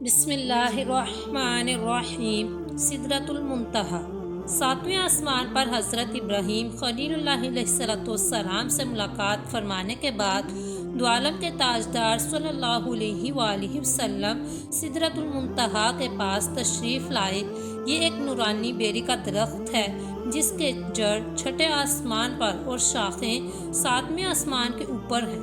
بسم اللہ الرحمن الرحیم۔ سدرۃ المنتہا، ساتویں آسمان پر حضرت ابراہیم خلیل اللہ علیہ السلام سے ملاقات فرمانے کے بعد دو عالم کے تاجدار صلی اللہ علیہ وآلہ وسلم سدرۃ المنتہا کے پاس تشریف لائے۔ یہ ایک نورانی بیری کا درخت ہے جس کے جڑ چھٹے آسمان پر اور شاخیں ساتویں آسمان کے اوپر ہیں۔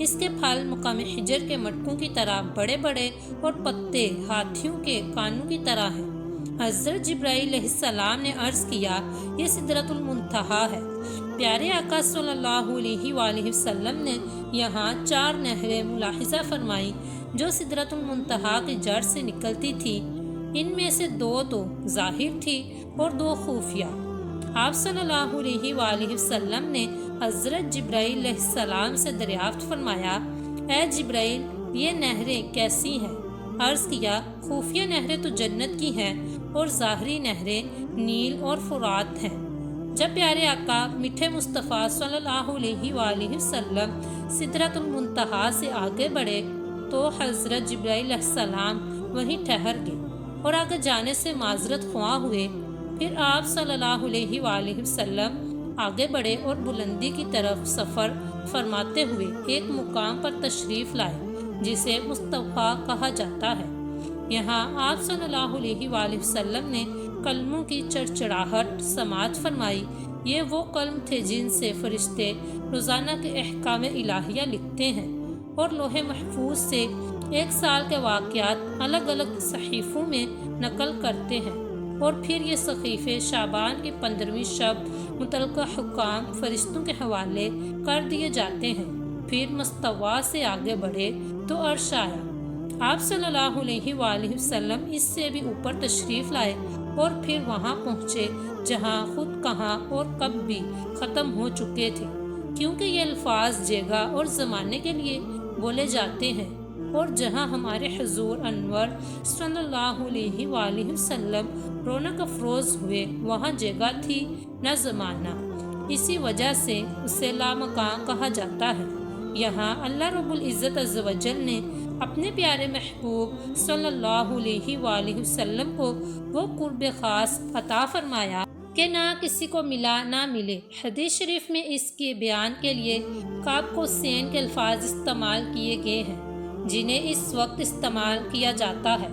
اس کے پھل مقام حجر کے مٹکوں کی طرح بڑے بڑے اور پتے ہاتھیوں کے کانوں کی طرح ہیں۔ حضرت جبرائیل علیہ السلام نے عرض کیا، یہ سدرۃ المنتہا ہے۔ پیارے آقا صلی اللہ علیہ وآلہ وسلم نے یہاں 4 نہریں ملاحظہ فرمائی جو سدرۃ المنتہا کی جڑ سے نکلتی تھی۔ ان میں سے 2 تو ظاہر تھی اور 2 خفیہ۔ آپ صلی اللہ علیہ وآلہ وسلم نے حضرت جبرائیل علیہ السلام سے دریافت فرمایا، اے جبرائیل، یہ نہریں کیسی ہیں؟ عرض کیا، خفیہ نہریں تو جنت کی ہیں اور ظاہری نہریں نیل اور فرات ہیں۔ جب پیارے آقا میٹھے مصطفیٰ صلی اللہ علیہ وآلہ وسلم سدرۃ المنتہا سے آگے بڑھے تو حضرت جبرائیل علیہ السلام وہیں ٹھہر گئے اور آگے جانے سے معذرت خواہ ہوئے۔ پھر آپ صلی اللہ علیہ وآلہ وسلم آگے بڑھے اور بلندی کی طرف سفر فرماتے ہوئے ایک مقام پر تشریف لائے جسے مصطفیٰ کہا جاتا ہے۔ یہاں آپ صلی اللہ علیہ وآلہ وسلم نے کلموں کی چڑچڑاہٹ سماعت فرمائی۔ یہ وہ کلم تھے جن سے فرشتے روزانہ کے احکام الہیہ لکھتے ہیں اور لوح محفوظ سے 1 سال کے واقعات الگ الگ صحیفوں میں نقل کرتے ہیں، اور پھر یہ صحیفے شعبان کی 15ویں شب متعلقہ حکام فرشتوں کے حوالے کر دیے جاتے ہیں۔ پھر مستویٰ سے آگے بڑھے تو عرش آیا۔ آپ صلی اللہ علیہ وآلہ وسلم اس سے بھی اوپر تشریف لائے اور پھر وہاں پہنچے جہاں خود کہاں اور کب بھی ختم ہو چکے تھے، کیونکہ یہ الفاظ جگہ اور زمانے کے لیے بولے جاتے ہیں، اور جہاں ہمارے حضور انور صلی اللہ علیہ وآلہ وسلم رونق افروز ہوئے وہاں جگہ تھی نہ زمانہ، اسی وجہ سے اسے لامکان کہا جاتا ہے۔ یہاں اللہ رب العزت عز و جل نے اپنے پیارے محبوب صلی اللہ علیہ وآلہ وسلم کو وہ قرب خاص عطا فرمایا کہ نہ کسی کو ملا نہ ملے۔ حدیث شریف میں اس کے بیان کے لیے کعب کو سین کے الفاظ استعمال کیے گئے ہیں جنہیں اس وقت استعمال کیا جاتا ہے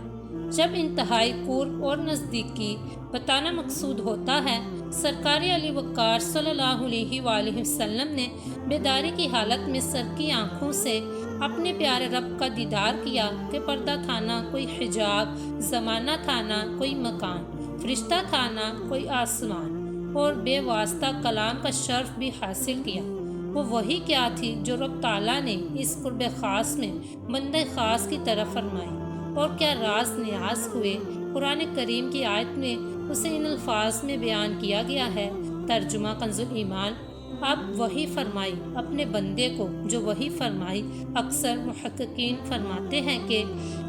جب انتہائی قرب اور نزدیکی بتانا مقصود ہوتا ہے۔ سرکار علی وقار صلی اللہ علیہ وآلہ وسلم نے بیداری کی حالت میں سر کی آنکھوں سے اپنے پیارے رب کا دیدار کیا کہ پردہ تھا نہ کوئی حجاب، زمانہ تھا نہ کوئی مکان، فرشتہ تھا نہ کوئی آسمان، اور بے واسطہ کلام کا شرف بھی حاصل کیا۔ وہ وہی کیا تھی جو رب تعالیٰ نے اس قرب خاص میں بندہ خاص کی طرف فرمائی، اور کیا راز نیاز ہوئے۔ قرآن کریم کی آیت میں اسے ان الفاظ میں بیان کیا گیا ہے۔ ترجمہ کنز ایمان۔ اب وہی فرمائی اپنے بندے کو جو وہی فرمائی۔ اکثر محققین فرماتے ہیں کہ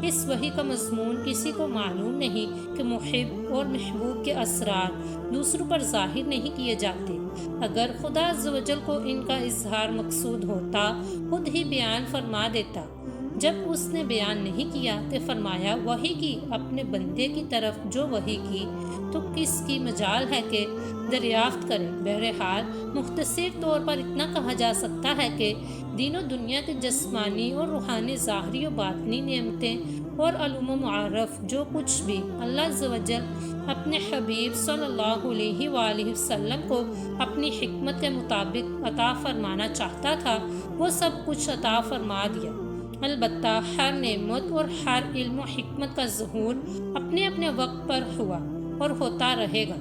اس وحی کا مضمون کسی کو معلوم نہیں کہ محب اور محبوب کے اسرار دوسروں پر ظاہر نہیں کیے جاتے۔ اگر خدا عز و جل کو ان کا اظہار مقصود ہوتا خود ہی بیان فرما دیتا۔ جب اس نے بیان نہیں کیا کہ فرمایا وحی کی اپنے بندے کی طرف جو وحی کی، تو کس کی مجال ہے کہ دریافت کرے۔ بہرحال مختصر طور پر اتنا کہا جا سکتا ہے کہ دین و دنیا کے جسمانی اور روحانی ظاہری و باطنی نعمتیں اور علوم و معارف جو کچھ بھی اللہ عز و جل اپنے حبیب صلی اللہ علیہ وآلہ وسلم کو اپنی حکمت کے مطابق عطا فرمانا چاہتا تھا وہ سب کچھ عطا فرما دیا۔ البتہ ہر نعمت اور ہر علم و حکمت کا ظہور اپنے اپنے وقت پر ہوا اور ہوتا رہے گا۔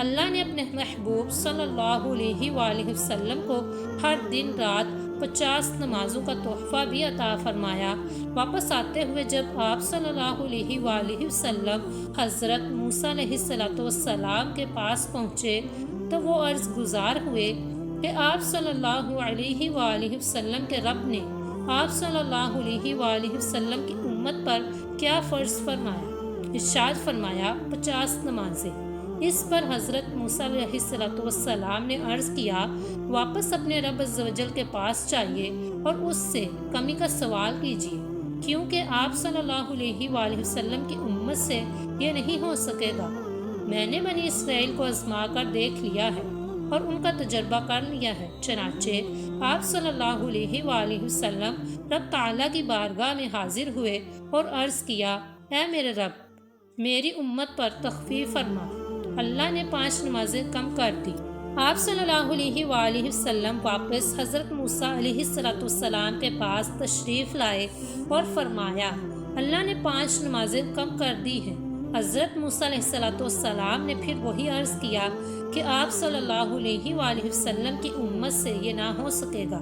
اللہ نے اپنے محبوب صلی اللہ علیہ وآلہ وسلم کو ہر دن رات 50 نمازوں کا تحفہ بھی عطا فرمایا۔ واپس آتے ہوئے جب آپ صلی اللہ علیہ وآلہ وسلم حضرت موسیٰ علیہ السلام کے پاس پہنچے تو وہ عرض گزار ہوئے کہ آپ صلی اللہ علیہ وآلہ وسلم کے رب نے آپ صلی اللہ علیہ وآلہ وسلم کی امت پر کیا فرض فرمایا؟ ارشاد فرمایا 50 نمازیں۔ اس پر حضرت موسیٰ علیہ السلام نے عرض کیا، واپس اپنے رب عز و جل کے پاس جائیے اور اس سے کمی کا سوال کیجیے۔ کیونکہ آپ صلی اللہ علیہ وآلہ وسلم کی امت سے یہ نہیں ہو سکے گا۔ میں نے بنی اسرائیل کو آزما کر دیکھ لیا ہے اور ان کا تجربہ کر لیا ہے۔ چنانچہ آپ صلی اللہ علیہ وآلہ وسلم رب تعالیٰ کی بارگاہ میں حاضر ہوئے اور عرض کیا، اے میرے رب، میری امت پر تخفیف فرما۔ اللہ نے 5 نمازیں کم کر دی۔ آپ صلی اللہ علیہ وآلہ وسلم واپس حضرت موسیٰ علیہ السلام کے پاس تشریف لائے اور فرمایا، اللہ نے 5 نمازیں کم کر دی ہیں۔ حضرت موسیٰ علیہ السلام نے پھر وہی عرض کیا کہ آپ صلی اللہ علیہ وآلہ وسلم کی امت سے یہ نہ ہو سکے گا،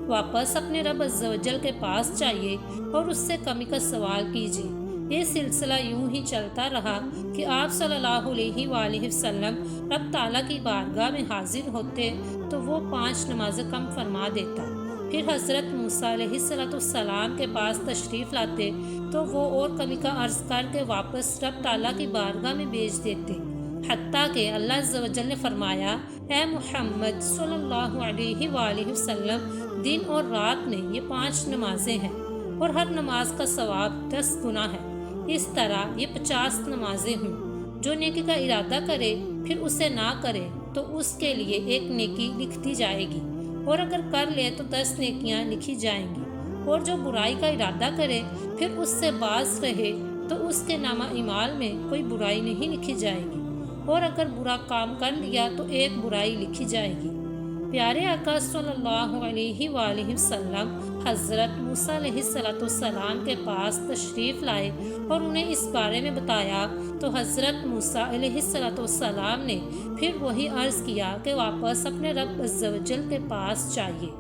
واپس اپنے رب عز و جل کے پاس جائیے اور اس سے کمی کا سوال کیجیے۔ یہ سلسلہ یوں ہی چلتا رہا کہ آپ صلی اللہ علیہ وآلہ وسلم رب تعالیٰ کی بارگاہ میں حاضر ہوتے تو وہ 5 نمازیں کم فرما دیتا، پھر حضرت موسیٰ علیہ السلام کے پاس تشریف لاتے تو وہ اور کمی کا عرض کر کے واپس رب تعالیٰ کی بارگاہ میں بھیج دیتے، حتیٰ کہ اللہ عز و جل نے فرمایا، اے محمد صلی اللہ علیہ وآلہ وسلم، دن اور رات میں یہ 5 نمازیں ہیں اور ہر نماز کا ثواب 10 گنا ہے۔ اس طرح یہ 50 نمازیں ہوں۔ جو نیکی کا ارادہ کرے پھر اسے نہ کرے تو اس کے لیے 1 نیکی لکھ دی جائے گی، اور اگر کر لے تو 10 نیکیاں لکھی جائیں گی، اور جو برائی کا ارادہ کرے پھر اس سے باز رہے تو اس کے نامہ اعمال میں کوئی برائی نہیں لکھی جائے گی، اور اگر برا کام کر لیا تو 1 برائی لکھی جائے گی۔ پیارے آقا صلی اللہ علیہ وآلہ وسلم حضرت موسیٰ علیہ السلام کے پاس تشریف لائے اور انہیں اس بارے میں بتایا تو حضرت موسیٰ علیہ السلام نے پھر وہی عرض کیا کہ واپس اپنے رب عز و جل کے پاس جائیے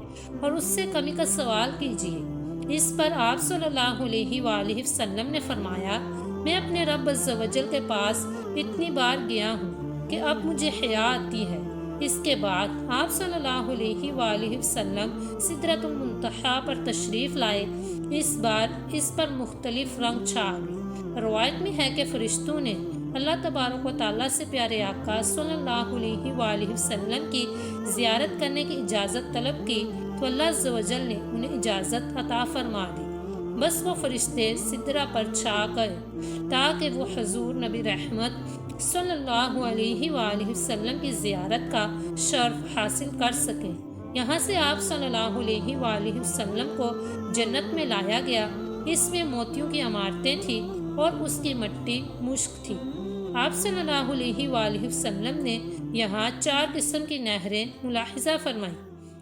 اور اس سے کمی کا سوال کیجیے۔ اس پر آپ صلی اللہ علیہ وآلہ وسلم نے فرمایا، میں اپنے رب عز و جل کے پاس اتنی بار گیا ہوں کہ اب مجھے حیا آتی ہے۔ اس کے بعد آپ صلی اللہ علیہ وآلہ وسلم سدرۃ المنتہا پر تشریف لائے۔ اس بار اس پر مختلف رنگ چھا گئے۔ روایت میں ہے کہ فرشتوں نے اللہ تبارک و تعالیٰ سے پیارے آقا صلی اللہ علیہ وآلہ وسلم کی زیارت کرنے کی اجازت طلب کی تو اللہ عز و جل نے انہیں اجازت عطا فرما دی۔ بس وہ فرشتے سدرہ پر چھا گئے تاکہ وہ حضور نبی رحمت صلی اللہ علیہ وآلہ وسلم کی زیارت کا شرف حاصل کر سکیں۔ یہاں سے آپ صلی اللہ علیہ وآلہ وسلم کو جنت میں لایا گیا۔ اس میں موتیوں کی عمارتیں تھیں اور اس کی مٹی مشک تھی۔ آپ صلی اللہ علیہ وآلہ وسلم نے یہاں 4 قسم کی نہریں ملاحظہ فرمائیں۔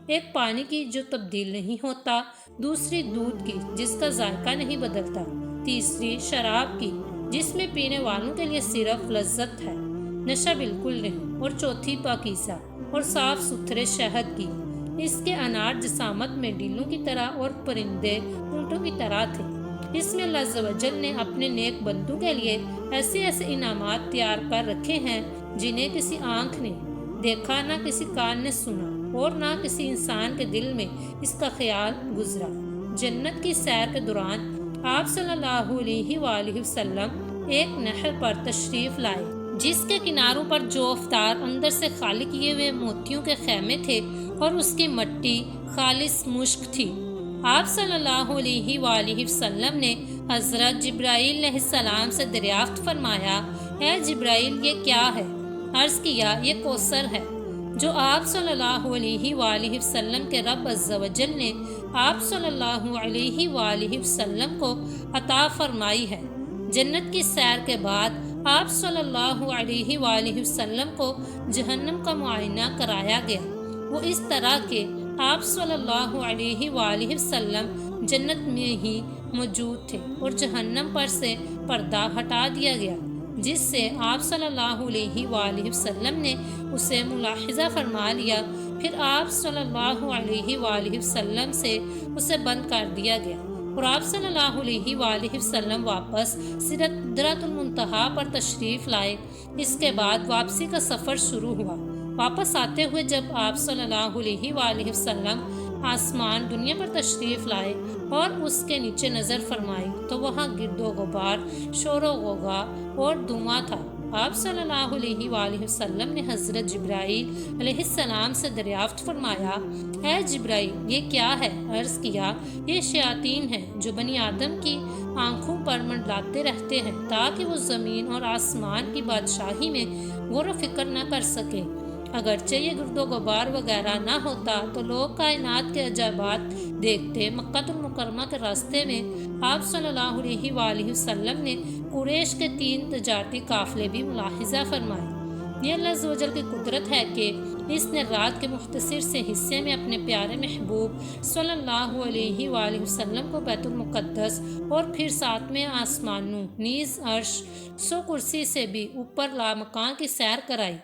ایک پانی کی جو تبدیل نہیں ہوتا، دوسری دودھ کی جس کا ذائقہ نہیں بدلتا، تیسری شراب کی جس میں پینے والوں کے لیے صرف لذت ہے، نشہ بالکل نہیں، اور چوتھی پاکیزہ اور صاف ستھرے شہد کی۔ اس کے انار جسامت میں ڈیلوں کی طرح اور پرندے اونٹوں کی طرح تھے۔ اس میں اللہ عز و جل نے اپنے نیک بندوں کے لیے ایسے ایسے انعامات تیار کر رکھے ہیں جنہیں کسی آنکھ نے دیکھا، نہ کسی کان نے سنا، اور نہ کسی انسان کے دل میں اس کا خیال گزرا۔ جنت کی سیر کے دوران آپ صلی اللہ علیہ وآلہ وسلم ایک نہر پر تشریف لائے جس کے کناروں پر جوفتار اندر سے خالی کیے ہوئے موتیوں کے خیمے تھے اور اس کی مٹی خالص مشک تھی۔ آپ صلی اللہ علیہ وآلہ وسلم نے حضرت جبرائیل علیہ السلام سے دریافت فرمایا، اے جبرائیل، یہ کیا ہے؟ عرض کیا، یہ کوثر ہے جو آپ صلی اللہ علیہ وآلہ وسلم کے رب عز و جل نے آپ صلی اللہ علیہ وآلہ وسلم کو عطا فرمائی ہے۔ جنت کی سیر کے بعد آپ صلی اللہ علیہ وآلہ وسلم کو جہنم کا معائنہ کرایا گیا۔ وہ اس طرح کہ آپ صلی اللہ علیہ وآلہ وسلم جنت میں ہی موجود تھے اور جہنم پر سے پردہ ہٹا دیا گیا، جس سے آپ صلی اللہ علیہ وآلہ وسلم نے اسے ملاحظہ فرما لیا۔ پھر آپ صلی اللہ علیہ وآلہ وسلم سے اسے بند کر دیا گیا اور آپ صلی اللہ علیہ وآلہ وسلم واپس سدرۃ المنتہا پر تشریف لائے۔ اس کے بعد واپسی کا سفر شروع ہوا۔ واپس آتے ہوئے جب آپ صلی اللہ علیہ وآلہ وسلم آسمان دنیا پر تشریف لائے اور اس کے نیچے نظر فرمائی تو وہاں گرد و غبار، شور و غوغا اور دھواں تھا۔ آپ صلی اللہ علیہ وآلہ وسلم نے حضرت جبرائیل علیہ السلام سے دریافت فرمایا، اے جبرائیل یہ کیا ہے؟ عرض کیا، یہ شیاطین ہیں جو بنی آدم کی آنکھوں پر منڈلاتے رہتے ہیں تاکہ وہ زمین اور آسمان کی بادشاہی میں غور و فکر نہ کر سکیں۔ اگرچہ یہ گرد و غبار وغیرہ نہ ہوتا تو لوگ کائنات کے عجائبات دیکھتے۔ مکہ المکرمہ کے راستے میں آپ صلی اللہ علیہ وآلہ وسلم نے قریش کے 3 تجارتی قافلے بھی ملاحظہ فرمائے۔ یہ اللہ عز و جل کی قدرت ہے کہ اس نے رات کے مختصر سے حصے میں اپنے پیارے محبوب صلی اللہ علیہ وآلہ وسلم کو بیت المقدس اور پھر 7ویں آسمانوں نیز عرش سو کرسی سے بھی اوپر لامکان کی سیر کرائی۔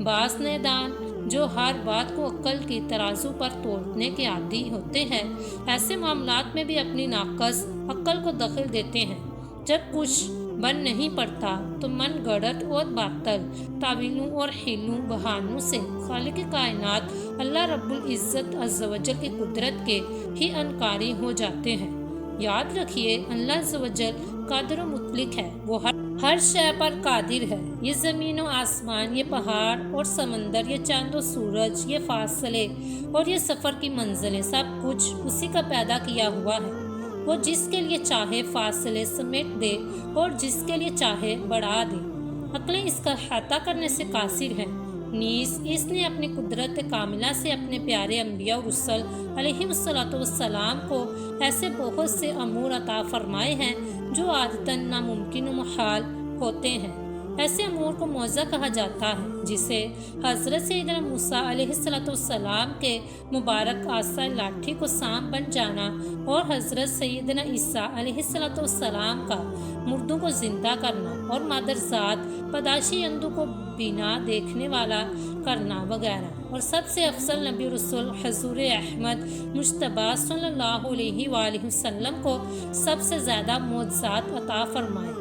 بعض نیدان جو ہر بات کو عقل کی ترازو پر تولنے کے عادی ہوتے ہیں، ایسے معاملات میں بھی اپنی ناقص عقل کو دخل دیتے ہیں۔ جب کچھ بن نہیں پڑتا تو من گڑت اور باطل تعویلوں اور حیلوں بہانوں سے خالق کائنات اللہ رب العزت عز و جل کی قدرت کے ہی انکاری ہو جاتے ہیں۔ یاد رکھیے، اللہ عز و جل قادر و مطلق ہے، وہ ہر شے پر قادر ہے۔ یہ زمین و آسمان، یہ پہاڑ اور سمندر، یہ چاند و سورج، یہ فاصلے اور یہ سفر کی منزلیں، سب کچھ اسی کا پیدا کیا ہوا ہے۔ وہ جس کے لیے چاہے فاصلے سمیٹ دے اور جس کے لیے چاہے بڑھا دے۔ عقلیں اس کا احاطہ کرنے سے قاصر ہیں۔ نیز اس نے اپنی قدرت کاملہ سے اپنے پیارے انبیاء و رسل علیہم السلام کو ایسے بہت سے امور عطا فرمائے ہیں جو عادتاً ناممکن و محال ہوتے ہیں۔ ایسے امور کو معجزہ کہا جاتا ہے، جسے حضرت سیدنا موسیٰ علیہ السلام کے مبارک عصا لاٹھی کو سانپ بن جانا اور حضرت سیدنا عیسیٰ علیہ السلام کا مردوں کو زندہ کرنا اور مادرزاد پداشی اندھوں کو بینا دیکھنے والا کرنا وغیرہ، اور سب سے افضل نبی رسول حضور احمد مجتبیٰ صلی اللہ علیہ وآلہ وسلم کو سب سے زیادہ معجزات عطا فرمائے۔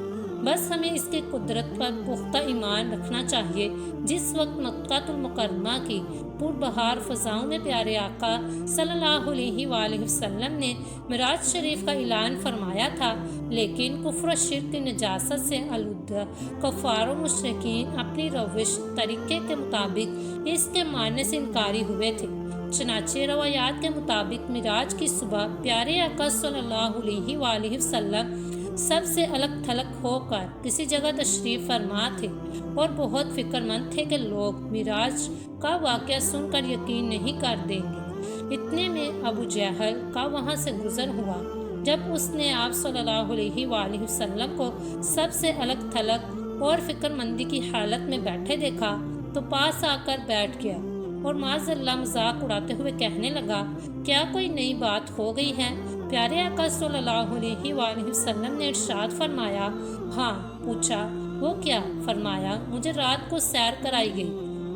بس ہمیں اس کی قدرت پر پختہ ایمان رکھنا چاہیے۔ جس وقت مکہ المکرمہ کی پربہار فضاؤں میں پیارے آقا صلی اللہ علیہ وآلہ وسلم نے معراج شریف کا اعلان فرمایا تھا، لیکن کفر و شرک کی نجاست سے آلودہ کفار و مشرکین اپنی روش طریقے کے مطابق اس کے ماننے سے انکاری ہوئے تھے۔ چنانچہ روایات کے مطابق معراج کی صبح پیارے آقا صلی اللہ علیہ وآلہ وسلم سب سے الگ تھلگ ہو کر کسی جگہ تشریف فرما تھے اور بہت فکر مند تھے کہ لوگ معراج کا واقعہ سن کر یقین نہیں کر دیں گے۔ اتنے میں ابو جہل کا وہاں سے گزر ہوا۔ جب اس نے آپ صلی اللہ علیہ وآلہ وسلم کو سب سے الگ تھلگ اور فکر مندی کی حالت میں بیٹھے دیکھا تو پاس آ کر بیٹھ گیا اور معاذ اللہ مذاق اڑاتے ہوئے کہنے لگا، کیا کوئی نئی بات ہو گئی ہے؟ پیارے آقا صلی اللہ علیہ وآلہ وسلم نے ارشاد فرمایا، ہاں۔ پوچھا، وہ کیا؟ فرمایا، مجھے رات کو سیر کرائی گئی۔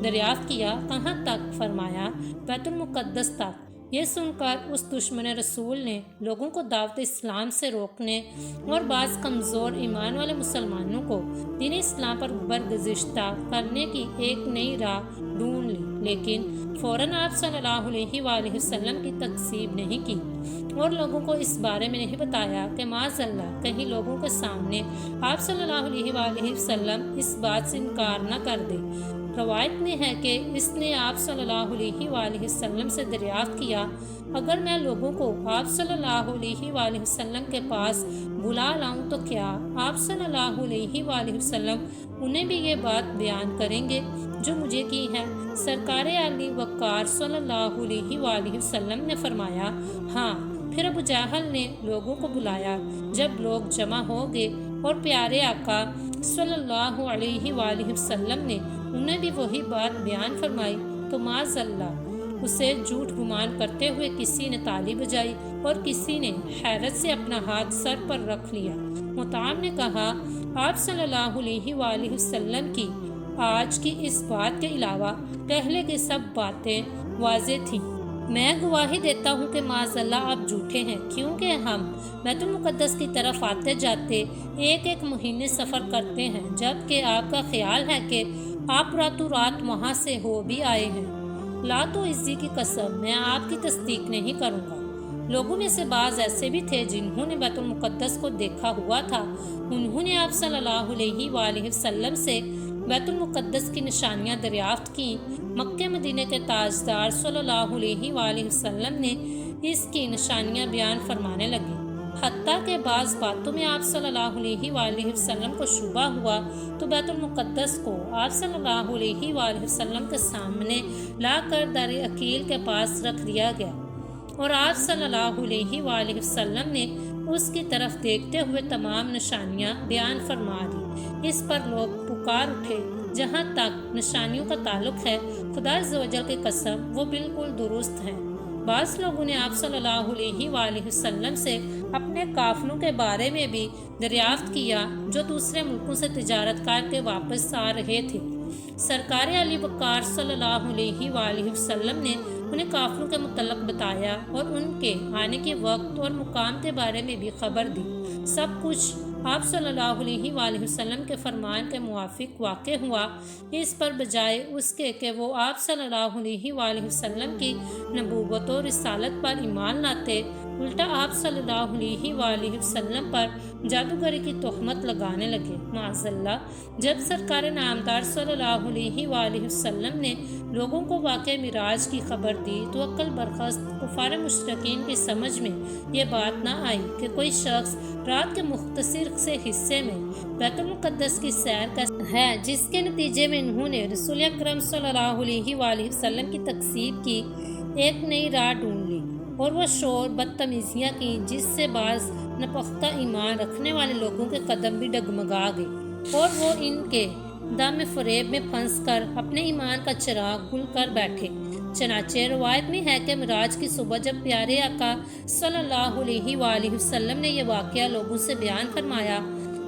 دریافت کیا، کہاں تک؟ فرمایا، بیت المقدس تک۔ یہ سن کر اس دشمن رسول نے لوگوں کو دعوت اسلام سے روکنے اور بعض کمزور ایمان والے مسلمانوں کو دین اسلام پر برگزشتہ کرنے کی ایک نئی راہ ڈھونڈ لی، لیکن فوراً آپ صلی اللہ علیہ وآلہ وسلم کی تکذیب نہیں کی اور لوگوں کو اس بارے میں نہیں بتایا کہ معاذ اللہ کہیں لوگوں کے سامنے آپ صلی اللہ علیہ وآلہ وسلم اس بات سے انکار نہ کر دے۔ روایت میں ہے کہ اس نے آپ صلی اللہ علیہ وآلہ وسلم سے دریافت کیا، اگر میں لوگوں کو آپ صلی اللہ علیہ وآلہ وسلم کے پاس بلا لاؤں تو کیا آپ صلی اللہ علیہ وآلہ وسلم انہیں بھی یہ بات بیان کریں گے جو مجھے کی ہے؟ سرکار علی وقار صلی اللہ علیہ وآلہ وسلم نے فرمایا، ہاں۔ پھر ابو جہل نے لوگوں کو بلایا۔ جب لوگ جمع ہو گئے اور پیارے آقا صلی اللہ علیہ وآلہ وسلم نے انہیں بھی وہی بات بیان فرمائی تو معاذ اللہ اسے جھوٹ گمان کرتے ہوئے کسی نے تالی بجائی اور کسی نے حیرت سے اپنا ہاتھ سر پر رکھ لیا۔ مطعم نے کہا، آپ صلی اللہ علیہ وآلہ وسلم کی آج کی اس بات کے علاوہ پہلے کی سب باتیں واضح تھیں۔ میں گواہی دیتا ہوں کہ معاذ اللہ آپ جھوٹے ہیں، کیونکہ ہم بیت المقدس کی طرف آتے جاتے ایک مہینے سفر کرتے ہیں، جبکہ آپ کا خیال ہے کہ آپ راتوں رات وہاں سے ہو بھی آئے ہیں۔ لات و عزی کی قسم، میں آپ کی تصدیق نہیں کروں گا۔ لوگوں میں سے بعض ایسے بھی تھے جنہوں نے بیت المقدس کو دیکھا ہوا تھا۔ انہوں نے آپ صلی اللہ علیہ وآلہ وسلم سے بیت المقدس کی نشانیاں دریافت کی، مکہ مدینہ کے تاجدار صلی اللہ علیہ وآلہ وسلم نے اس کی نشانیاں بیان فرمانے لگے، حتیٰ کہ بعض باتوں میں آپ صلی اللہ علیہ وآلہ وسلم کو شبہ ہوا تو بیت المقدس کو آپ صلی اللہ علیہ وآلہ وسلم کے سامنے لا کر در عقیل کے پاس رکھ دیا گیا، اور آپ صلی اللہ علیہ وآلہ وسلم نے اس کی طرف دیکھتے ہوئے تمام نشانیاں بیان فرما دی۔ اس پر لوگ پکار اٹھے، جہاں تک نشانیوں کا تعلق ہے، خدا عز و جل کی قسم وہ بالکل درست ہیں۔ بعض لوگوں نے آپ صلی اللہ علیہ وآلہ وسلم سے اپنے قافلوں کے بارے میں بھی دریافت کیا جو دوسرے ملکوں سے تجارت کر کے واپس آ رہے تھے۔ سرکار علی وقار صلی اللہ علیہ وآلہ وسلم نے انہیں قافلوں کے متعلق بتایا اور ان کے آنے کے وقت اور مقام کے بارے میں بھی خبر دی۔ سب کچھ آپ صلی اللہ علیہ وآلہ وسلم کے فرمان کے موافق واقع ہوا، اس پر بجائے اس کے کہ وہ آپ صلی اللہ علیہ وآلہ وسلم کی نبوت و رسالت پر ایمان لاتے، الٹا آپ صلی اللہ علیہ وآلہ وسلم پر جادوگری کی تہمت لگانے لگے۔ معاذ اللہ، جب سرکار نامدار صلی اللہ علیہ وآلہ وسلم نے لوگوں کو واقع معراج کی خبر دی تو عقل برخاست کفار مشرکین کی سمجھ میں یہ بات نہ آئی کہ کوئی شخص رات کے مختصر سے حصے میں بیت المقدس کی سیر کا ہے، جس کے نتیجے میں انہوں نے رسول اکرم صلی اللہ علیہ وآلہ وسلم کی تکذیب کی ایک نئی راہ ڈھونڈ لی، اور وہ شور بدتمیزیاں کی جس سے بعض نپختہ ایمان رکھنے والے لوگوں کے قدم بھی ڈگمگا گئے، اور وہ ان کے دم فریب میں پھنس کر اپنے ایمان کا چراغ گل کر بیٹھے۔ چنانچہ روایت میں ہے کہ معراج کی صبح جب پیارے آقا صلی اللہ علیہ وآلہ وسلم نے یہ واقعہ لوگوں سے بیان فرمایا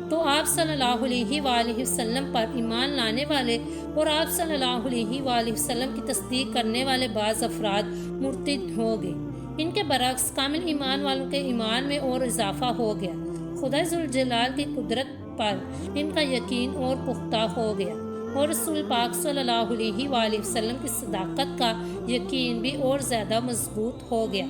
تو آپ صلی اللہ علیہ وآلہ وسلم پر ایمان لانے والے اور آپ صلی اللہ علیہ وآلہ وسلم کی تصدیق کرنے والے بعض افراد مرتد ہو گئے۔ ان کے برعکس کامل ایمان والوں کے ایمان میں اور اضافہ ہو گیا، خدا ذوالجلال کی قدرت پر ان کا یقین اور پختہ ہو گیا، اور رسول پاک صلی اللہ علیہ وآلہ وسلم کی صداقت کا یقین بھی اور زیادہ مضبوط ہو گیا۔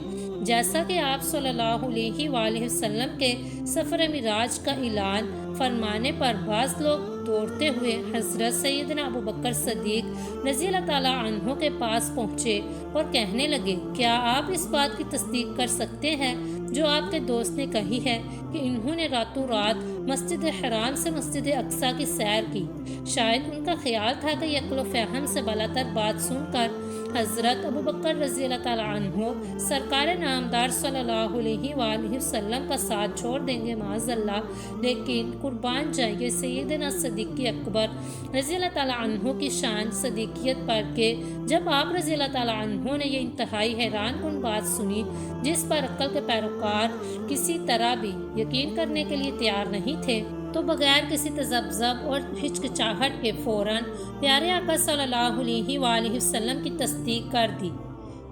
جیسا کہ آپ صلی اللہ علیہ وآلہ وسلم کے سفر معراج کا اعلان فرمانے پر بعض لوگ دوڑتے ہوئے حضرت سیدنا ابو بکر صدیق رضی اللہ تعالیٰ عنہ کے پاس پہنچے اور کہنے لگے، کیا آپ اس بات کی تصدیق کر سکتے ہیں جو آپ کے دوست نے کہی ہے کہ انہوں نے راتوں رات مسجد حرام سے مسجد اقصیٰ کی سیر کی؟ شاید ان کا خیال تھا کہ یہ عقل و فہم سے بالاتر بات سن کر حضرت ابو بکر رضی اللہ تعالیٰ عنہ سرکار نامدار صلی اللہ علیہ وآلہ وسلم کا ساتھ چھوڑ دیں گے، معاذ اللہ۔ لیکن قربان جائیے سیدنا صدیق اکبر رضی اللہ تعالیٰ عنہ کی شان صدیقیت پر کہ جب آپ رضی اللہ تعالیٰ عنہ نے یہ انتہائی حیران کن بات سنی جس پر عقل کے پیروکار کسی طرح بھی یقین کرنے کے لیے تیار نہیں تھے، تو بغیر کسی تذبذب اور ہچکچاہٹ کے فوراً پیارے آقا صلی اللہ علیہ وآلہ وسلم کی تصدیق کر دی۔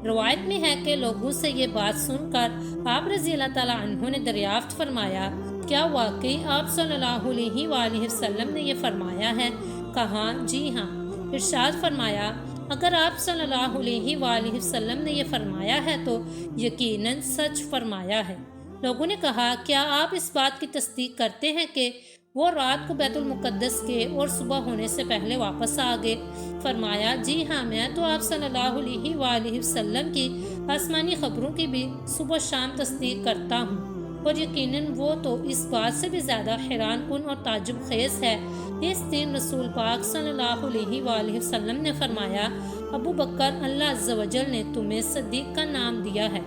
روایت میں ہے کہ لوگوں سے یہ بات سن کر آپ رضی اللہ تعالیٰ عنہ نے دریافت فرمایا، کیا واقعی آپ صلی اللہ علیہ وآلہ وسلم نے یہ فرمایا ہے؟ کہا، جی ہاں۔ ارشاد فرمایا، اگر آپ صلی اللہ علیہ وآلہ وسلم نے یہ فرمایا ہے تو یقیناً سچ فرمایا ہے۔ لوگوں نے کہا، کیا آپ اس بات کی تصدیق کرتے ہیں کہ وہ رات کو بیت المقدس کے اور صبح ہونے سے پہلے واپس آ گئے؟ فرمایا، جی ہاں، میں تو آپ صلی اللہ علیہ وآلہ وسلم کی آسمانی خبروں کی بھی صبح شام تصدیق کرتا ہوں، اور یقیناً وہ تو اس بات سے بھی زیادہ حیران کن اور تعجب خیز ہے۔ اس دن رسول پاک صلی اللہ علیہ وآلہ وسلم نے فرمایا، ابو بکر، اللہ عز و جل نے تمہیں صدیق کا نام دیا ہے۔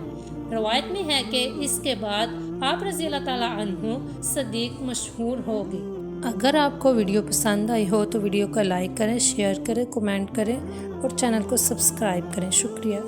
روایت میں ہے کہ اس کے بعد آپ رضی اللہ تعالیٰ عنہ صدیق مشہور ہو گئے۔ اگر آپ کو ویڈیو پسند آئی ہو تو ویڈیو کو لائک کریں، شیئر کریں، کمنٹ کریں اور چینل کو سبسکرائب کریں۔ شکریہ۔